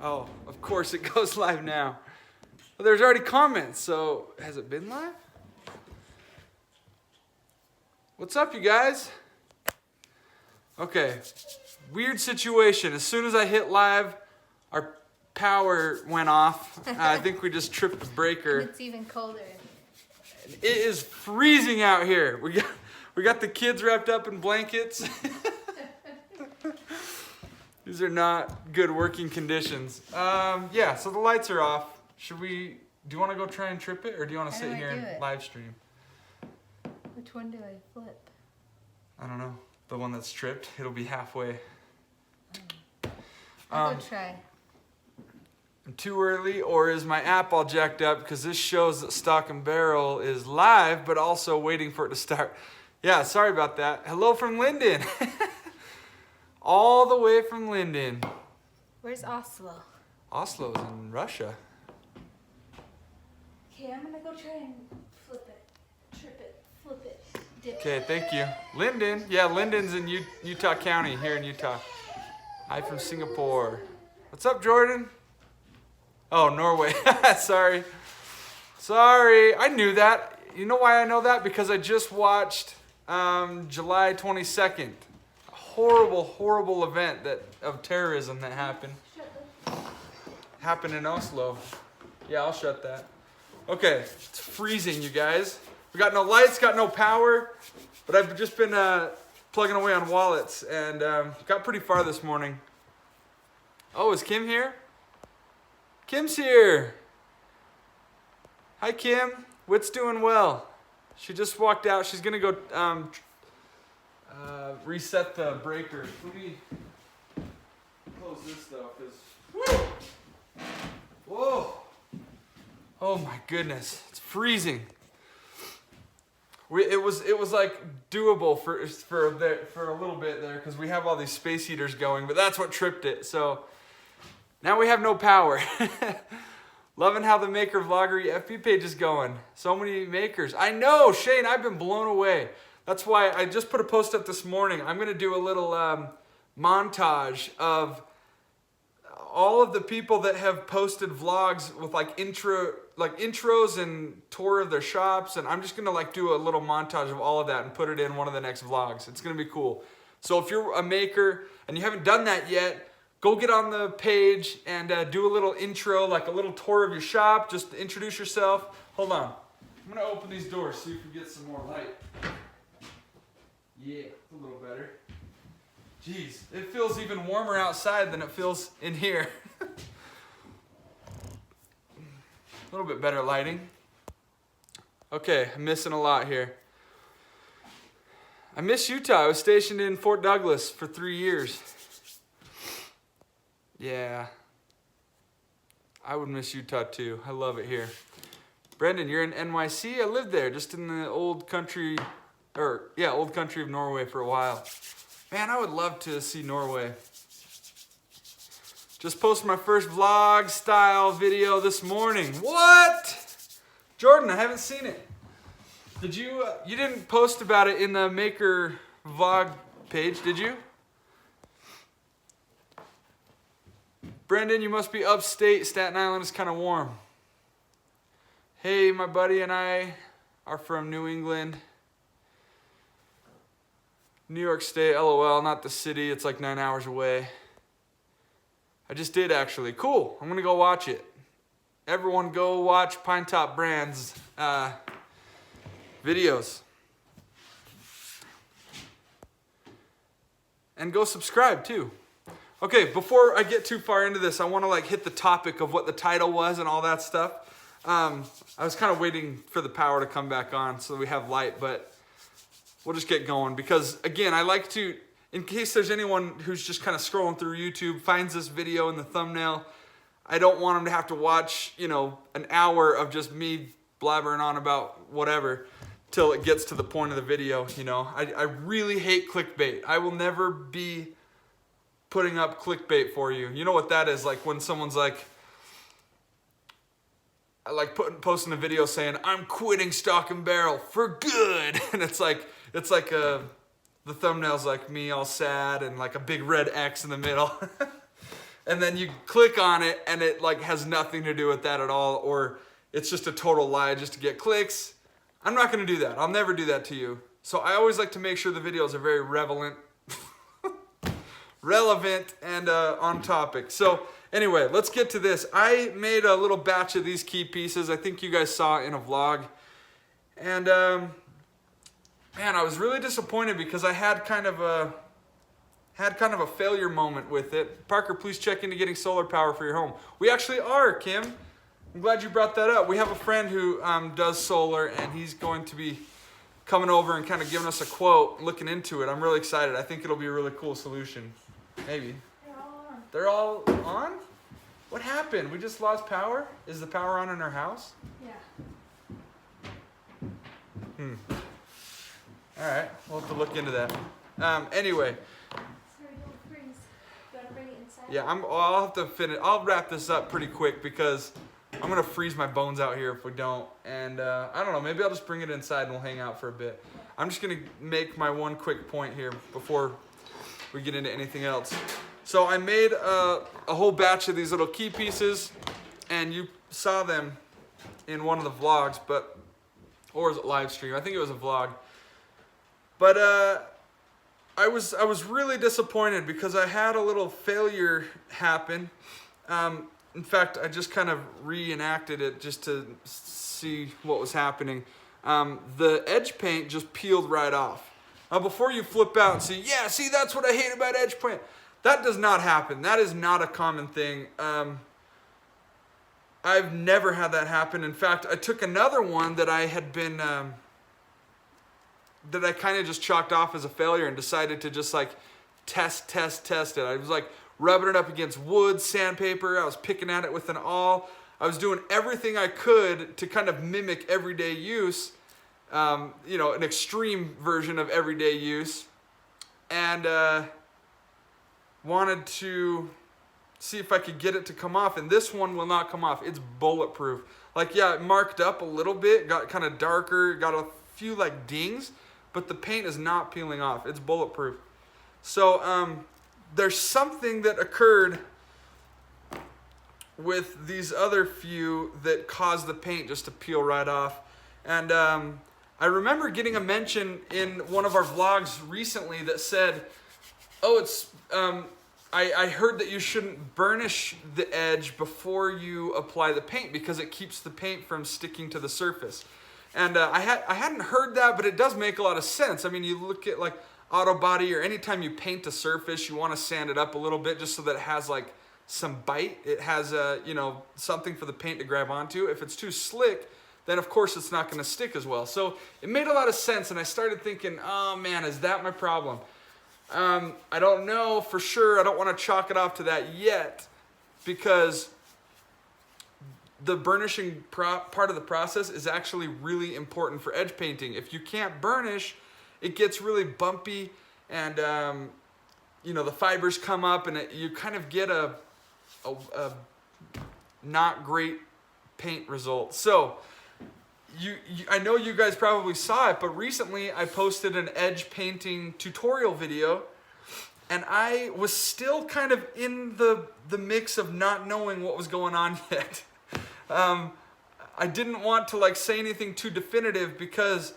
Oh, of course it goes live now. Well, there's already comments, so has it been live? What's up, you guys? Okay, weird situation. As soon as I hit live, our power went off. I think we just tripped the breaker. And it's even colder. It is freezing out here. We got the kids wrapped up in blankets. These are not good working conditions. Yeah, so the lights are off. Do you want to go try and trip it, or do you want to sit here and live stream? Which one do I flip? I don't know. The one that's tripped, it'll be halfway. I'll go try. I'm too early, or is my app all jacked up? Because this shows that Stock and Barrel is live, but also waiting for it to start. Yeah, sorry about that. Hello from Linden. All the way from Linden. Where's Oslo? Oslo's in Russia. Okay, I'm gonna go try and flip it, trip it, flip it, dip it. Okay, thank you. Linden. Yeah, Linden's in Utah County, here in Utah. Hi from Singapore. What's up, Jordan? Oh, Norway. Sorry. Sorry. I knew that. You know why I know that? Because I just watched July 22nd. A horrible, horrible event of terrorism that happened. Happened in Oslo. Yeah, I'll shut that. Okay, it's freezing, you guys. We got no lights, got no power, but I've just been plugging away on wallets and got pretty far this morning. Oh, is Kim here? Kim's here. Hi, Kim. Wit's doing well. She just walked out. She's gonna go reset the breaker. Let me close this though, because whoa! Oh my goodness, it's freezing. It was like doable for a little bit there because we have all these space heaters going, but that's what tripped it. So now we have no power. Loving how the Maker Vloggery FB page is going. So many makers. I know, Shane, I've been blown away. That's why I just put a post up this morning. I'm gonna do a little montage of all of the people that have posted vlogs with like intros and tour of their shops, and I'm just gonna like do a little montage of all of that and put it in one of the next vlogs. It's gonna be cool. So if you're a maker and you haven't done that yet, go get on the page and do a little intro, like a little tour of your shop. Just introduce yourself. Hold on. I'm gonna open these doors so you can get some more light. Yeah, it's a little better. Jeez, it feels even warmer outside than it feels in here. A little bit better lighting. Okay, I'm missing a lot here. I miss Utah. I was stationed in Fort Douglas for 3 years. Yeah. I would miss Utah too. I love it here. Brendan, you're in NYC? I lived there, just in the old country of Norway for a while. Man, I would love to see Norway. Just posted my first vlog style video this morning. What? Jordan, I haven't seen it. Did you, you didn't post about it in the Maker Vlog page, did you? Brendan, you must be upstate. Staten Island is kind of warm. Hey, my buddy and I are from New England. New York State, LOL, not the city. It's like 9 hours away. I just did actually. Cool, I'm gonna go watch it. Everyone go watch Pine Top Brands videos. And go subscribe too. Okay, before I get too far into this, I wanna like hit the topic of what the title was and all that stuff. I was kind of waiting for the power to come back on so we have light, but we'll just get going because, again, I like to, in case there's anyone who's just kind of scrolling through YouTube, finds this video in the thumbnail, I don't want them to have to watch, you know, an hour of just me blabbering on about whatever till it gets to the point of the video, you know. I really hate clickbait. I will never be putting up clickbait for you. You know what that is, like when someone's like posting a video saying, I'm quitting Stock and Barrel for good. And it's like the thumbnail's like me all sad and like a big red X in the middle. and then you click on it and it like has nothing to do with that at all, or it's just a total lie just to get clicks. I'm not gonna do that. I'll never do that to you. So I always like to make sure the videos are very relevant and on topic. So anyway, let's get to this. I made a little batch of these key pieces. I think you guys saw it in a vlog. And man, I was really disappointed because I had kind of a failure moment with it. Parker, please check into getting solar power for your home. We actually are, Kim. I'm glad you brought that up. We have a friend who does solar, and he's going to be coming over and kind of giving us a quote, looking into it. I'm really excited. I think it'll be a really cool solution. Maybe. They're all on. They're all on? What happened? We just lost power? Is the power on in our house? Yeah. All right, we'll have to look into that. Anyway. Sorry, don't freeze. You gotta bring it inside? Yeah, I'll have to finish. I'll wrap this up pretty quick because I'm gonna freeze my bones out here if we don't. And I don't know, maybe I'll just bring it inside and we'll hang out for a bit. I'm just gonna make my one quick point here before we get into anything else. So I made a whole batch of these little key pieces, and you saw them in one of the vlogs, or was it live stream? I think it was a vlog. But I was really disappointed because I had a little failure happen. In fact, I just kind of reenacted it just to see what was happening. The edge paint just peeled right off. Now, before you flip out and say, yeah, see, that's what I hate about edge paint. That does not happen. That is not a common thing. I've never had that happen. In fact, I took another one that I had been, that I kind of just chalked off as a failure and decided to just like test it. I was like rubbing it up against wood, sandpaper. I was picking at it with an awl. I was doing everything I could to kind of mimic everyday use, an extreme version of everyday use, and wanted to see if I could get it to come off, and this one will not come off. It's bulletproof. Like, yeah, it marked up a little bit, got kind of darker, got a few like dings, but the paint is not peeling off. It's bulletproof. So there's something that occurred with these other few that caused the paint just to peel right off. And I remember getting a mention in one of our vlogs recently that said, oh, it's I heard that you shouldn't burnish the edge before you apply the paint because it keeps the paint from sticking to the surface. And I hadn't heard that, but it does make a lot of sense. I mean, you look at like auto body, or anytime you paint a surface, you want to sand it up a little bit just so that it has like some bite. It has something for the paint to grab onto. If it's too slick, then of course it's not going to stick as well. So it made a lot of sense, and I started thinking, oh man, is that my problem? I don't know for sure. I don't want to chalk it off to that yet, because the burnishing part of the process is actually really important for edge painting. If you can't burnish, it gets really bumpy, and the fibers come up, and you kind of get a not great paint result. So I know you guys probably saw it, but recently I posted an edge painting tutorial video, and I was still kind of in the mix of not knowing what was going on yet. I didn't want to like say anything too definitive because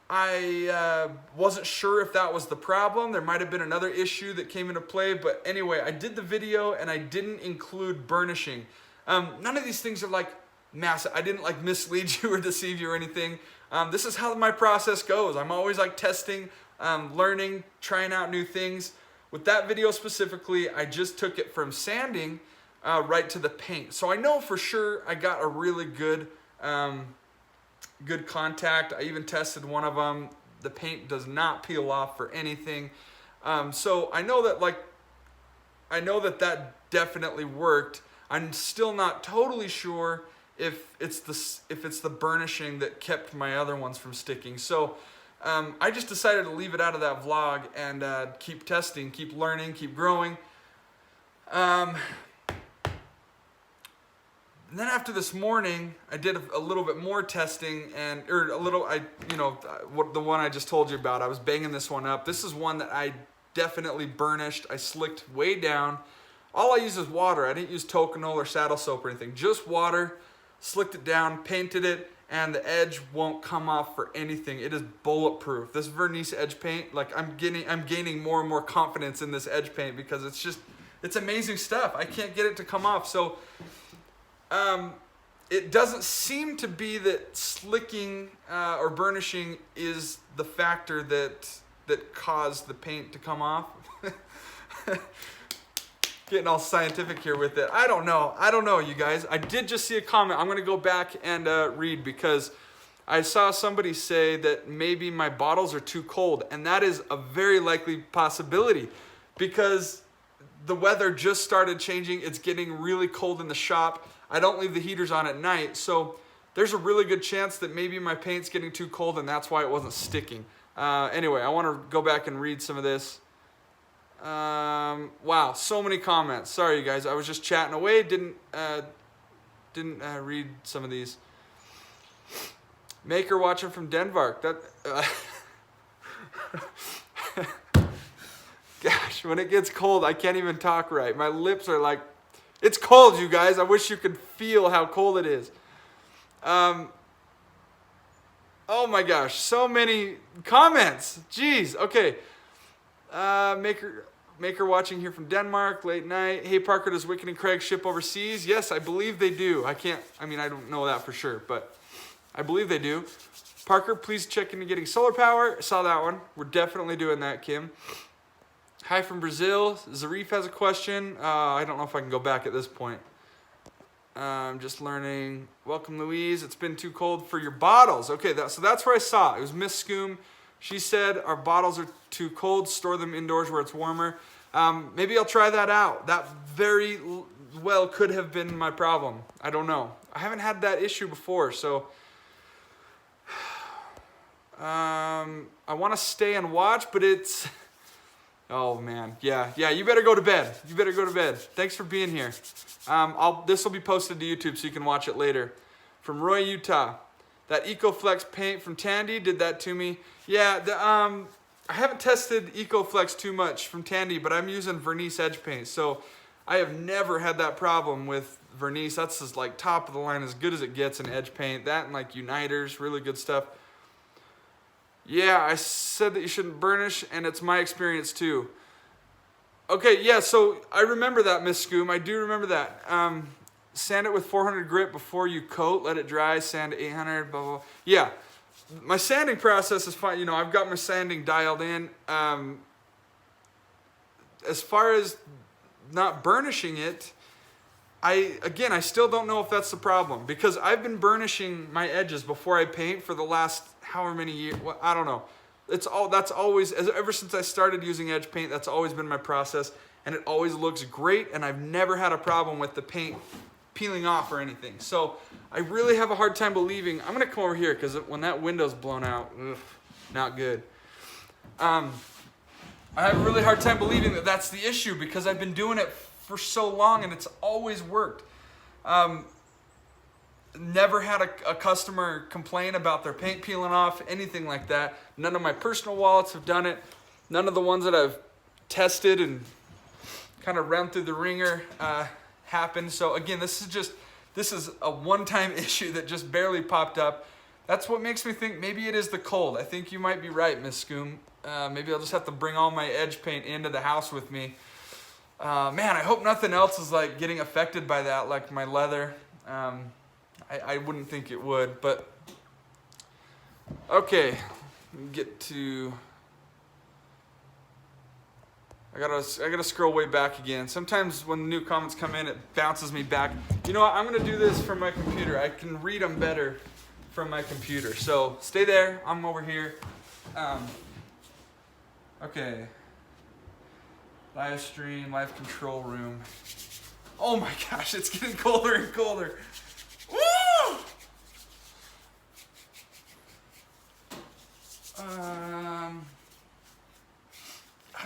I wasn't sure if that was the problem. There might have been another issue that came into play, but anyway, I did the video and I didn't include burnishing. None of these things are like massive. I didn't like mislead you or deceive you or anything. This is how my process goes. I'm always like testing, learning, trying out new things. With that video specifically, I just took it from sanding right to the paint. So I know for sure I got a really good contact. I even tested one of them. The paint does not peel off for anything. So I know that definitely worked. I'm still not totally sure if it's the burnishing that kept my other ones from sticking. So I just decided to leave it out of that vlog and keep testing, keep learning, keep growing. And then after this morning, I did a little bit more testing, the one I just told you about. I was banging this one up. This is one that I definitely burnished. I slicked way down. all I use is water. I didn't use Toconol or saddle soap or anything. Just water, slicked it down, painted it, and the edge won't come off for anything. It is bulletproof. This Vernis edge paint, like I'm gaining more and more confidence in this edge paint because it's amazing stuff. I can't get it to come off. So it doesn't seem to be that slicking or burnishing is the factor that caused the paint to come off. Getting all scientific here with it. I don't know, you guys. I did just see a comment. I'm going to go back and read because I saw somebody say that maybe my bottles are too cold, and that is a very likely possibility because the weather just started changing. It's getting really cold in the shop. I don't leave the heaters on at night, so there's a really good chance that maybe my paint's getting too cold, and that's why it wasn't sticking. Anyway, I want to go back and read some of this. Wow, so many comments. Sorry, you guys. I was just chatting away. Didn't read some of these. Maker watching from Denmark. That. Gosh, when it gets cold, I can't even talk right. My lips are like, it's cold, you guys. I wish you could feel how cold it is. Oh my gosh, so many comments. Jeez. Okay. Maker watching here from Denmark, late night. Hey Parker, does Wicked and Craig ship overseas? Yes, I believe they do. I don't know that for sure, but I believe they do. Parker, please check into getting solar power. Saw that one. We're definitely doing that, Kim. Hi from Brazil. Zarif has a question. I don't know if I can go back at this point. I'm just learning. Welcome, Louise. It's been too cold for your bottles. Okay, so that's where I saw it. It was Miss Scoom. She said our bottles are too cold. Store them indoors where it's warmer. Maybe I'll try that out. That very well could have been my problem. I don't know. I haven't had that issue before, so I want to stay and watch, but it's... Oh man, yeah. You better go to bed. Thanks for being here. This will be posted to YouTube so you can watch it later. From Roy, Utah. That EcoFlex paint from Tandy did that to me. Yeah, I haven't tested EcoFlex too much from Tandy, but I'm using Vernis edge paint, so I have never had that problem with Vernis. That's just like top of the line, as good as it gets in edge paint. That and like Uniters, really good stuff. Yeah, I said that you shouldn't burnish, and it's my experience too. Okay, yeah, so I remember that, Miss Scoom. I do remember that. Sand it with 400 grit before you coat. Let it dry. Sand 800. Blah, blah, blah. Yeah, my sanding process is fine. You know, I've got my sanding dialed in. As far as not burnishing it, I still don't know if that's the problem because I've been burnishing my edges before I paint for the last however many years. Well, I don't know. That's always, ever since I started using edge paint, that's always been my process, and it always looks great, and I've never had a problem with the paint peeling off or anything. So I really have a hard time believing. I'm gonna come over here because when that window's blown out, not good. I have a really hard time believing that that's the issue because I've been doing it for so long and it's always worked. Never had a customer complain about their paint peeling off, anything like that. None of my personal wallets have done it. None of the ones that I've tested and kind of run through the ringer happened. So again, this is a one-time issue that just barely popped up. That's what makes me think maybe it is the cold. I think you might be right, Miss Scoom. Maybe I'll just have to bring all my edge paint into the house with me. Man, I hope nothing else is like getting affected by that, like my leather. I wouldn't think it would, but okay. Get to. I gotta scroll way back again. Sometimes when the new comments come in, it bounces me back. You know what? I'm gonna do this from my computer. I can read them better from my computer. So stay there. I'm over here. Okay. Livestream, live control room. Oh my gosh, it's getting colder and colder. Woo! I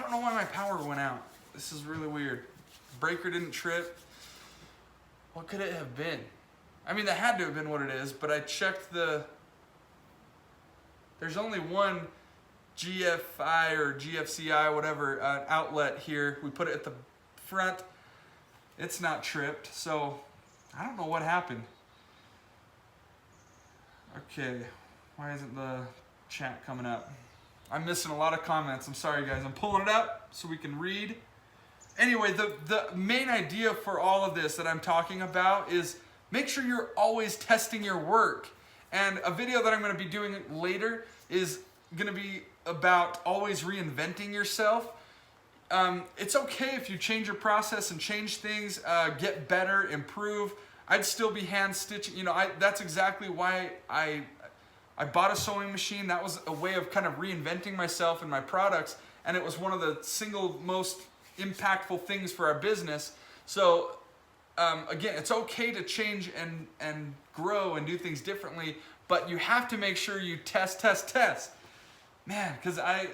don't know why my power went out. This is really weird. Breaker didn't trip. What could it have been? I mean, that had to have been what it is, but I checked there's only one GFI or GFCI, whatever, outlet here. We put it at the front. it's not tripped. So I don't know what happened. Okay, why isn't the chat coming up? I'm missing a lot of comments. I'm sorry, guys. I'm pulling it up so we can read. Anyway, the main idea for all of this that I'm talking about is make sure you're always testing your work. And a video that I'm going to be doing later is going to be about always reinventing yourself. It's okay if you change your process and change things, get better, improve. I'd still be hand stitching. You know, that's exactly why I bought a sewing machine. That was a way of kind of reinventing myself and my products, and it was one of the single most impactful things for our business. So again, it's okay to change and grow and do things differently, but you have to make sure you test. Man, because I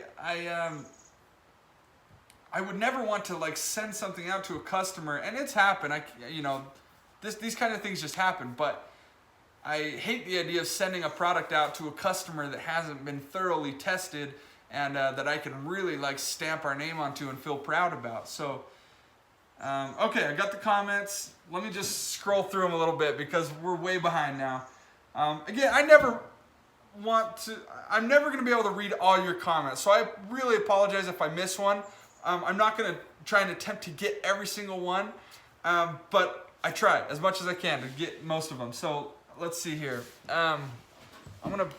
would never want to like send something out to a customer, and it's happened. These kind of things just happen, but I hate the idea of sending a product out to a customer that hasn't been thoroughly tested and that I can really like stamp our name onto and feel proud about. So, okay, I got the comments. Let me just scroll through them a little bit because we're way behind now. Again, I'm never going to be able to read all your comments, so I really apologize if I miss one. I'm not going to try and attempt to get every single one, but I try as much as I can to get most of them. So let's see here. I'm going to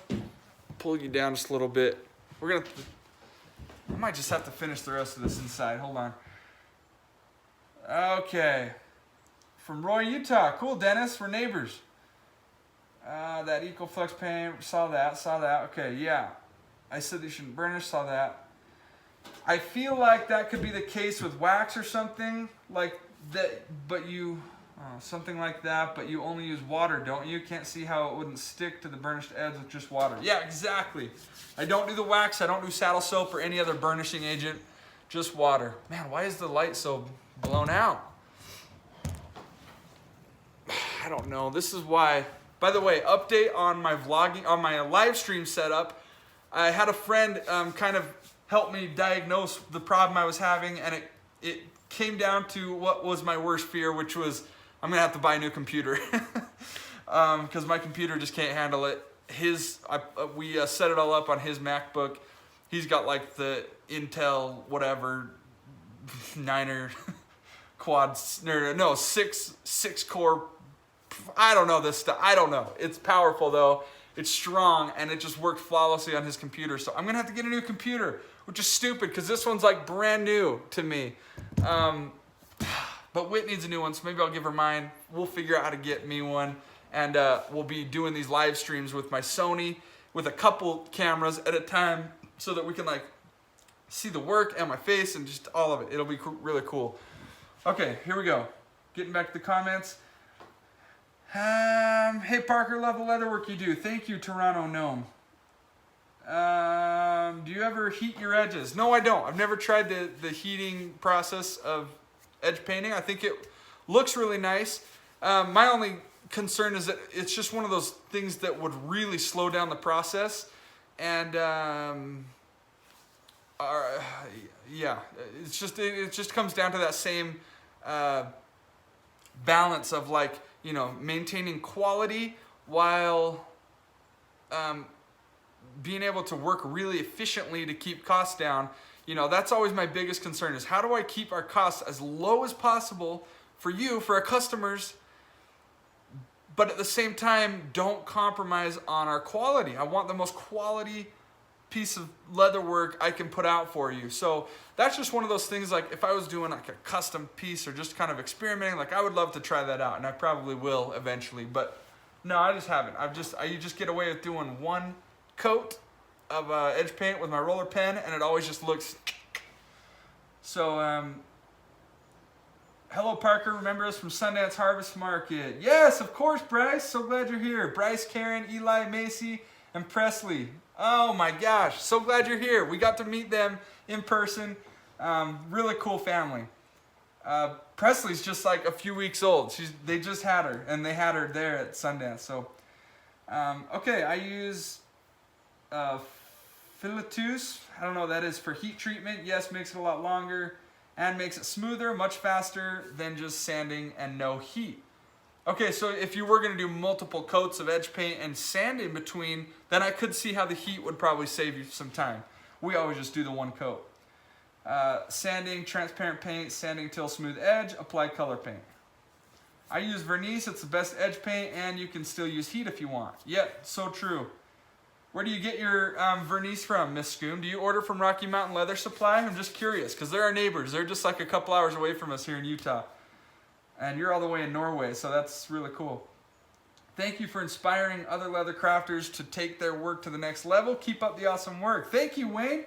pull you down just a little bit. I might just have to finish the rest of this inside. Hold on. Okay. From Roy, Utah. Cool, Dennis. We're neighbors. That EcoFlex paint. Saw that. Okay, yeah. I said you shouldn't burnish. Saw that. I feel like that could be the case with wax or something like that, but you... something like that, but you only use water, don't you? Can't see how it wouldn't stick to the burnished edge with just water. Yeah, exactly. I don't do the wax. I don't do saddle soap or any other burnishing agent. Just water. Man, why is the light so blown out? I don't know. This is why. By the way, update on my vlogging, on my live stream setup. I had a friend kind of help me diagnose the problem I was having, and it came down to what was my worst fear, which was I'm gonna have to buy a new computer because my computer just can't handle it. We set it all up on his MacBook. He's got like the Intel whatever 9er quad, no 6 core. I don't know this stuff. I don't know. It's powerful though. It's strong and it just worked flawlessly on his computer. So I'm gonna have to get a new computer, which is stupid because this one's like brand new to me. But Whit needs a new one, so maybe I'll give her mine. We'll figure out how to get me one. And we'll be doing these live streams with my Sony with a couple cameras at a time so that we can like see the work and my face and just all of it. It'll be really cool. Okay, here we go. Getting back to the comments. Hey Parker, love the leather work you do. Thank you, Toronto Gnome. Do you ever heat your edges? No, I don't. I've never tried the heating process of edge painting. I think it looks really nice. My only concern is that it's just one of those things that would really slow down the process. And yeah, it just comes down to that same balance of like, you know, maintaining quality while being able to work really efficiently to keep costs down. You know, that's always my biggest concern is how do I keep our costs as low as possible for you, for our customers, but at the same time, don't compromise on our quality. I want the most quality piece of leather work I can put out for you. So that's just one of those things, like if I was doing like a custom piece or just kind of experimenting, like I would love to try that out, and I probably will eventually, but no, I just haven't. You just get away with doing one coat of edge paint with my roller pen, and it always just looks. So hello Parker, remember us from Sundance Harvest Market? Yes, of course, Bryce. So glad you're here. Bryce, Karen, Eli, Macy, and Presley. Oh my gosh, so glad you're here. We got to meet them in person. Really cool family. Presley's just like a few weeks old. They just had her, and they had her there at Sundance. So okay, I use Filetus. I don't know what that is for heat treatment. Yes, makes it a lot longer. and makes it smoother, much faster than just sanding and no heat. Okay, so if you were going to do multiple coats of edge paint and sand in between, then I could see how the heat would probably save you some time. We always just do the one coat. Sanding, transparent paint, sanding till smooth edge, apply color paint. I use Vernis, it's the best edge paint, and you can still use heat if you want. Yep, so true. Where do you get your Vernis from, Miss Scoom? Do you order from Rocky Mountain Leather Supply? I'm just curious, because they're our neighbors. They're just like a couple hours away from us here in Utah. And you're all the way in Norway, so that's really cool. Thank you for inspiring other leather crafters to take their work to the next level. Keep up the awesome work. Thank you, Wayne.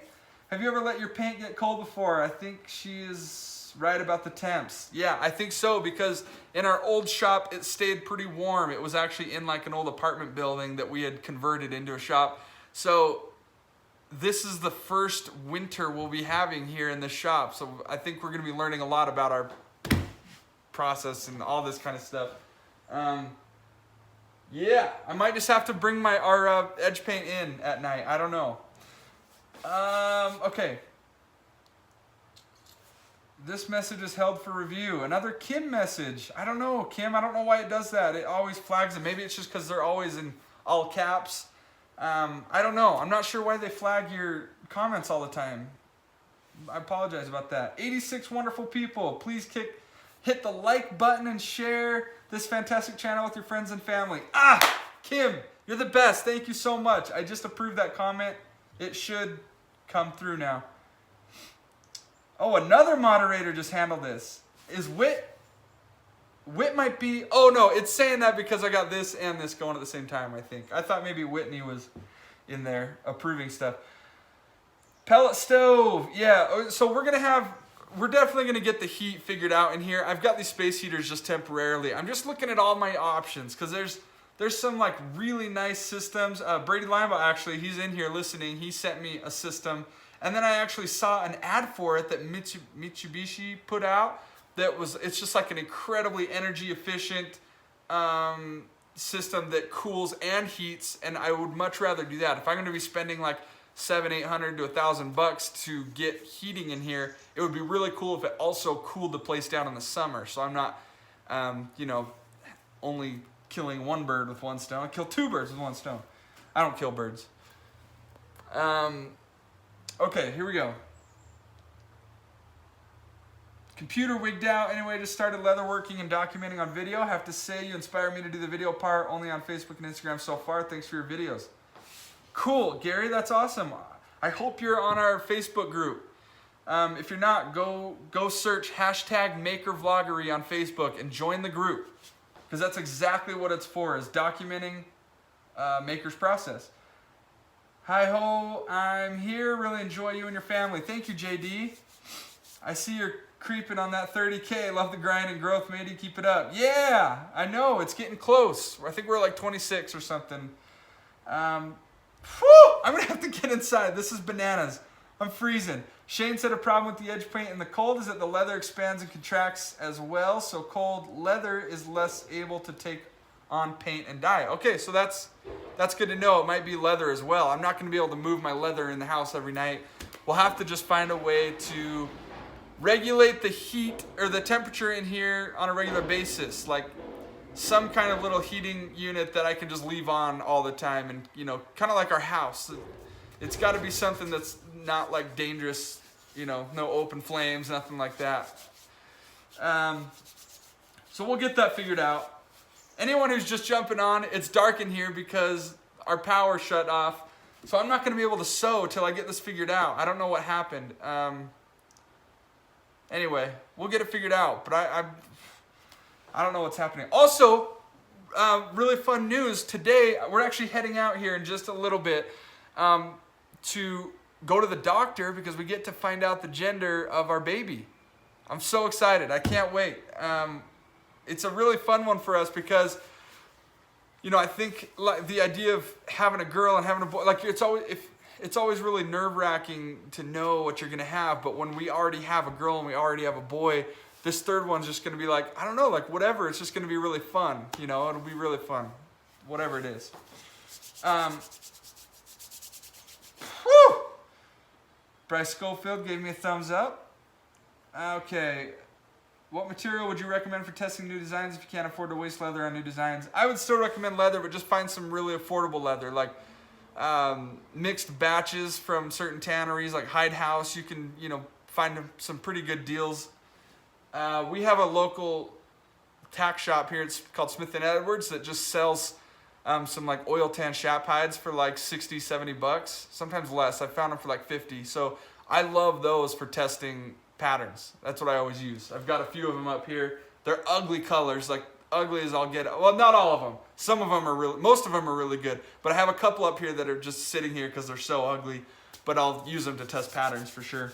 Have you ever let your paint get cold before? I think she is right about the temps. Yeah, I think so, because in our old shop, it stayed pretty warm. It was actually in like an old apartment building that we had converted into a shop. So this is the first winter we'll be having here in the shop. So I think we're gonna be learning a lot about our process and all this kind of stuff. Yeah, I might just have to bring our edge paint in at night. I don't know. Okay. This message is held for review. Another Kim message. I don't know, Kim. I don't know why it does that. It always flags them. Maybe it's just because they're always in all caps. I don't know. I'm not sure why they flag your comments all the time. I apologize about that. 86 wonderful people. Please hit the like button and share this fantastic channel with your friends and family. Kim, you're the best. Thank you so much. I just approved that comment. It should come through now. Oh, another moderator just handled this. Is Whit might be, oh no, it's saying that because I got this and this going at the same time, I think. I thought maybe Whitney was in there approving stuff. Pellet stove, yeah, so we're definitely gonna get the heat figured out in here. I've got these space heaters just temporarily. I'm just looking at all my options because there's some like really nice systems. Brady Limbaugh, actually, he's in here listening. He sent me a system. And then I actually saw an ad for it that Mitsubishi put out. It's just like an incredibly energy efficient system that cools and heats. And I would much rather do that. If I'm going to be spending like $700-800 to $1,000 to get heating in here, it would be really cool if it also cooled the place down in the summer. So I'm not, only killing one bird with one stone. I kill two birds with one stone. I don't kill birds. Okay, here we go. Computer wigged out. Anyway, just started leatherworking and documenting on video. Have to say, you inspire me to do the video part only on Facebook and Instagram so far. Thanks for your videos. Cool, Gary, that's awesome. I hope you're on our Facebook group. If you're not, go search #MakerVloggery on Facebook and join the group. Because that's exactly what it's for, is documenting Maker's process. Hi ho, I'm here. Really enjoy you and your family. Thank you, JD. I see you're creeping on that 30K. Love the grind and growth, matey. Keep it up. Yeah, I know. It's getting close. I think we're like 26 or something. I'm going to have to get inside. This is bananas. I'm freezing. Shane said a problem with the edge paint in the cold is that the leather expands and contracts as well. So cold leather is less able to take on paint and dye. Okay, so that's good to know. It might be leather as well. I'm not going to be able to move my leather in the house every night. We'll have to just find a way to regulate the heat or the temperature in here on a regular basis, like some kind of little heating unit that I can just leave on all the time, and kind of like our house. It's got to be something that's not like dangerous, no open flames, nothing like that. So we'll get that figured out. Anyone who's just jumping on, it's dark in here because our power shut off. So I'm not going to be able to sew till I get this figured out. I don't know what happened. Anyway, we'll get it figured out. But I don't know what's happening. Also, really fun news. Today, we're actually heading out here in just a little bit to go to the doctor because we get to find out the gender of our baby. I'm so excited. I can't wait. It's a really fun one for us because, I think like the idea of having a girl and having a boy, like it's always really nerve-wracking to know what you're gonna have. But when we already have a girl and we already have a boy, this third one's just gonna be like, I don't know, like whatever. It's just gonna be really fun. It'll be really fun, whatever it is. Bryce Schofield gave me a thumbs up. Okay. What material would you recommend for testing new designs if you can't afford to waste leather on new designs? I would still recommend leather, but just find some really affordable leather, like mixed batches from certain tanneries, like Hide House. You can, find some pretty good deals. We have a local tack shop here. It's called Smith & Edwards that just sells some like oil tan shap hides for like 60, 70 bucks, sometimes less. I found them for like 50. So I love those for testing patterns. That's what I always use. I've got a few of them up here. They're ugly colors, like ugly as I'll get. Well, not all of them. Some of them are really, most of them are really good. But I have a couple up here that are just sitting here because they're so ugly. But I'll use them to test patterns for sure.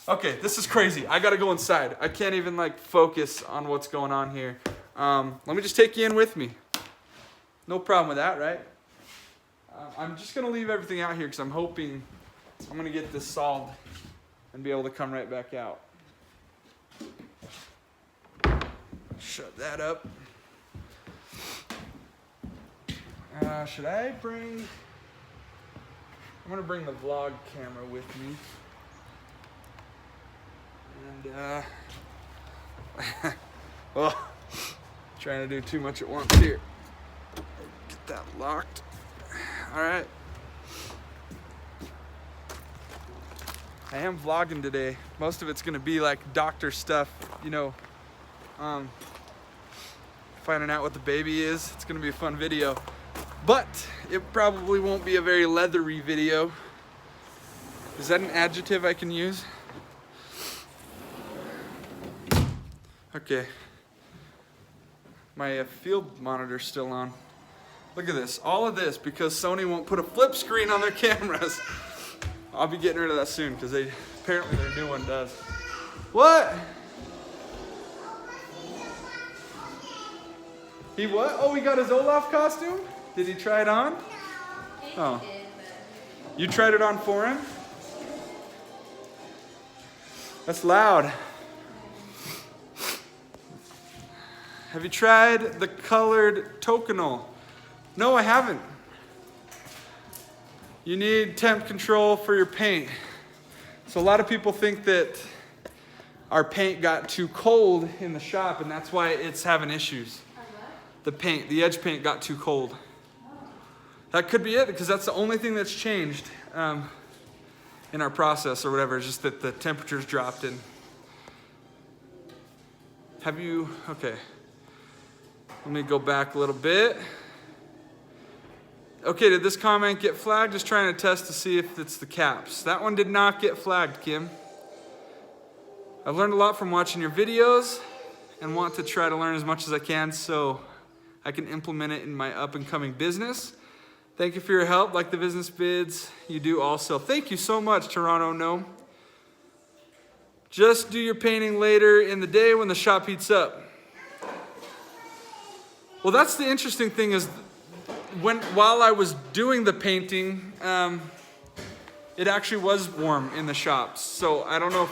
Okay, this is crazy. I gotta go inside. I can't even like focus on what's going on here. Let me just take you in with me. No problem with that, right? I'm just gonna leave everything out here because I'm hoping I'm gonna get this solved and be able to come right back out. Shut that up. Should I bring... I'm gonna bring the vlog camera with me. And, well, trying to do too much at once here. Get that locked. All right. I am vlogging today. Most of it's gonna be like doctor stuff, finding out what the baby is. It's gonna be a fun video, but it probably won't be a very leathery video. Is that an adjective I can use? Okay. My field monitor's still on. Look at this, all of this because Sony won't put a flip screen on their cameras. I'll be getting rid of that soon because apparently their new one does. What? He what? Oh, he got his Olaf costume? Did he try it on? Oh. You tried it on for him? That's loud. Have you tried the colored Toconol? No, I haven't. You need temp control for your paint. So a lot of people think that our paint got too cold in the shop and that's why it's having issues. The edge paint got too cold. That could be it because that's the only thing that's changed in our process or whatever, it's just that the temperature's dropped in. Okay. Let me go back a little bit. Okay, did this comment get flagged? Just trying to test to see if it's the caps. That one did not get flagged, Kim. I've learned a lot from watching your videos and want to try to learn as much as I can so I can implement it in my up and coming business. Thank you for your help, like the business bids you do also. Thank you so much, Toronto Gnome. Just do your painting later in the day when the shop heats up. Well, that's the interesting thing is while I was doing the painting, it actually was warm in the shops. So I don't know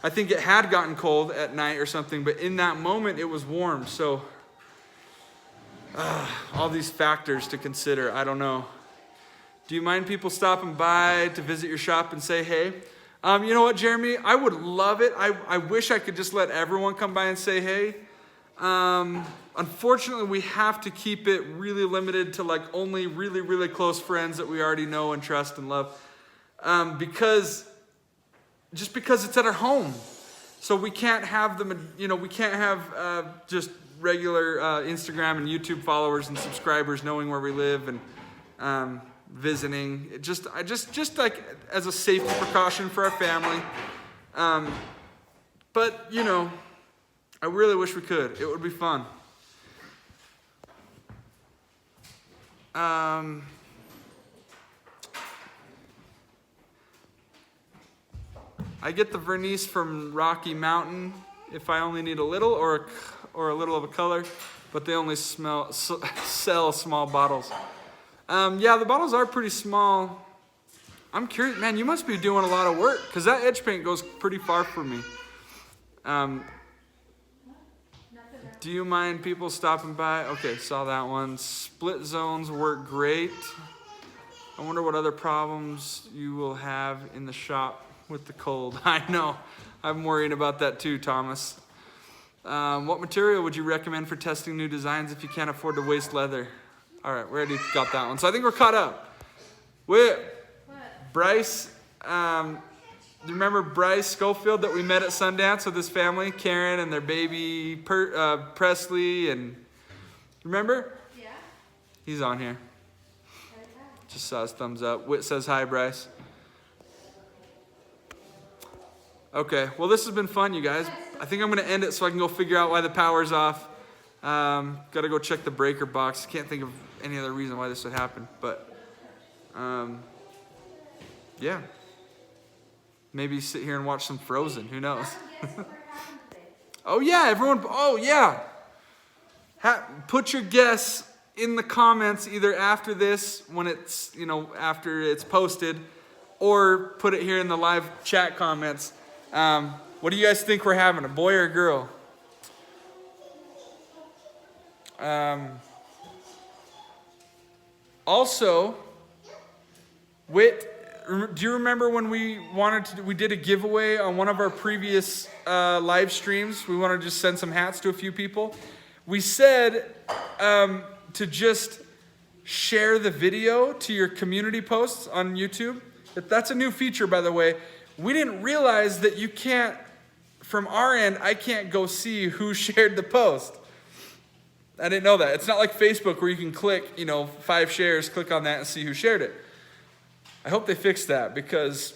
I think it had gotten cold at night or something, but in that moment it was warm. So all these factors to consider, I don't know. Do you mind people stopping by to visit your shop and say hey? You know what, Jeremy? I would love it. I wish I could just let everyone come by and say hey. Unfortunately, we have to keep it really limited to like only really, really close friends that we already know and trust and love. Because it's at our home. So we can't have them, we can't have just regular Instagram and YouTube followers and subscribers knowing where we live and visiting. Just like as a safety precaution for our family. But, I really wish we could. It would be fun. I get the Vernis from Rocky Mountain if I only need a little or a little of a color, but they only sell small bottles. Yeah, the bottles are pretty small. I'm curious, man, you must be doing a lot of work because that edge paint goes pretty far for me. Do you mind people stopping by? Okay, saw that one. Split zones work great. I wonder what other problems you will have in the shop with the cold. I know. I'm worrying about that too, Thomas. What material would you recommend for testing new designs if you can't afford to waste leather? All right, we already got that one. So I think we're caught up. Bryce, remember Bryce Schofield that we met at Sundance with his family, Karen and their baby Presley, and remember? Yeah. He's on here. Just saw his thumbs up. Whit says hi, Bryce. Okay, well this has been fun, you guys. I think I'm going to end it so I can go figure out why the power's off. Got to go check the breaker box. Can't think of any other reason why this would happen, but yeah. Maybe sit here and watch some Frozen. Who knows? Oh yeah, everyone. Oh yeah. Put your guess in the comments either after this, when it's, after it's posted, or put it here in the live chat comments. What do you guys think we're having, a boy or a girl? Also, Whit, do you remember when we did a giveaway on one of our previous live streams? We wanted to just send some hats to a few people. We said to just share the video to your community posts on YouTube. That's a new feature, by the way. We didn't realize that you can't, from our end, I can't go see who shared the post. I didn't know that. It's not like Facebook where you can click, 5 shares, click on that and see who shared it. I hope they fix that, because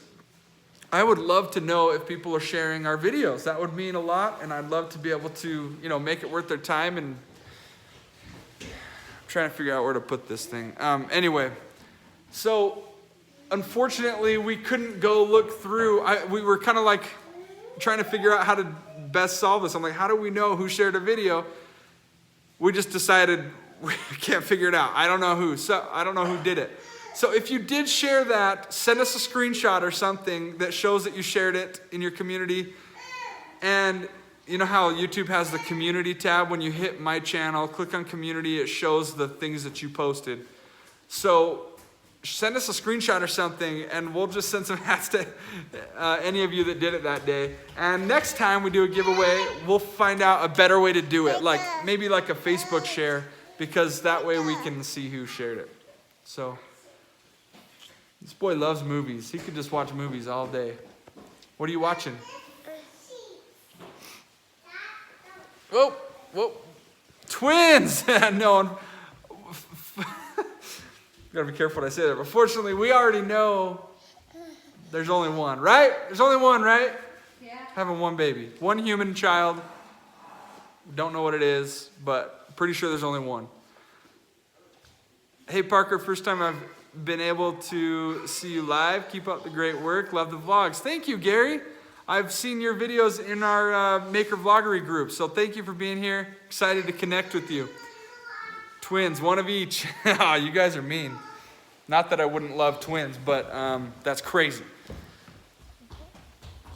I would love to know if people are sharing our videos. That would mean a lot, and I'd love to be able to, make it worth their time. And I'm trying to figure out where to put this thing. Anyway, so unfortunately we couldn't go look through. We were kind of like trying to figure out how to best solve this. I'm like, how do we know who shared a video? We just decided we can't figure it out. I don't know who. So I don't know who did it. So if you did share that, send us a screenshot or something that shows that you shared it in your community. And you know how YouTube has the community tab? When you hit my channel, click on community, it shows the things that you posted. So send us a screenshot or something, and we'll just send some hats to any of you that did it that day. And next time we do a giveaway, we'll find out a better way to do it, maybe like a Facebook share, because that way we can see who shared it. So this boy loves movies. He could just watch movies all day. What are you watching? Whoa, whoa. Twins! No. Gotta be careful what I say there. But fortunately, we already know there's only one, right? There's only one, right? Yeah. Having one baby. One human child. Don't know what it is, but pretty sure there's only one. Hey, Parker, first time I've been able to see you live. Keep up the great work. Love the vlogs. Thank you, Gary. I've seen your videos in our Maker Vloggery group, so thank you for being here. Excited to connect with you. Twins, one of each. You guys are mean. Not that I wouldn't love twins, but that's crazy.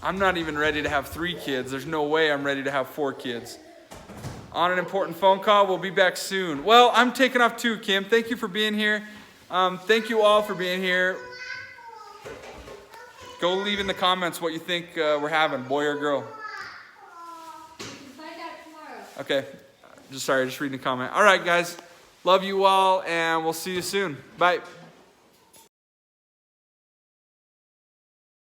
I'm not even ready to have 3 kids. There's no way I'm ready to have 4 kids. On an important phone call. We'll be back soon. Well, I'm taking off too, Kim. Thank you for being here. Thank you all for being here. Go leave in the comments what you think we're having, boy or girl. Find out tomorrow. Okay. Just reading the comment. All right, guys. Love you all, and we'll see you soon. Bye.